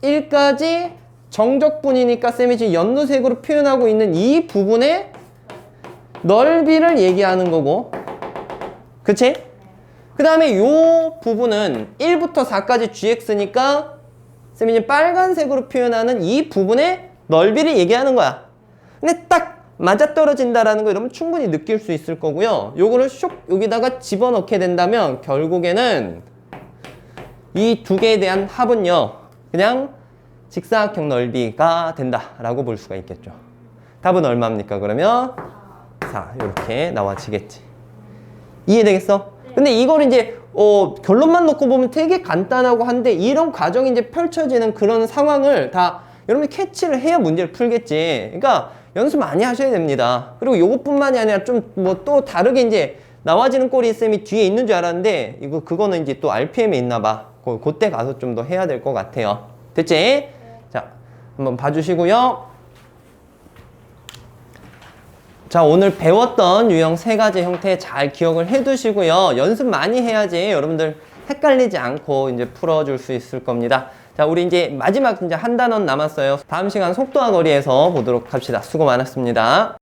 1까지 정적분이니까 쌤이 지금 연두색으로 표현하고 있는 이 부분의 넓이를 얘기하는 거고, 그치? 그 다음에 요 부분은 1부터 4까지 gx니까 쌤이 지금 빨간색으로 표현하는 이 부분의 넓이를 얘기하는 거야. 근데 딱 맞아떨어진다라는 거 여러분 충분히 느낄 수 있을 거고요. 요거를 슉 여기다가 집어넣게 된다면 결국에는 이 두 개에 대한 합은요, 그냥 직사각형 넓이가 된다라고 볼 수가 있겠죠. 답은 얼마입니까? 그러면 4 이렇게 나와지겠지. 이해되겠어? 근데 이걸 이제 결론만 놓고 보면 되게 간단하고 한데 이런 과정이 이제 펼쳐지는 그런 상황을 다 여러분이 캐치를 해야 문제를 풀겠지. 그러니까 연습 많이 하셔야 됩니다. 그리고 요것뿐만이 아니라 좀 뭐 또 다르게 이제 나와지는 꼴이 쌤이 뒤에 있는 줄 알았는데 그거는 이제 또 RPM에 있나 봐. 그때 가서 좀 더 해야 될 것 같아요. 됐지? 네. 자, 한번 봐주시고요. 자, 오늘 배웠던 유형 3가지 형태 잘 기억을 해 두시고요. 연습 많이 해야지 여러분들 헷갈리지 않고 이제 풀어줄 수 있을 겁니다. 자, 우리 이제 마지막 이제 한 단원 남았어요. 다음 시간 속도와 거리에서 보도록 합시다. 수고 많았습니다.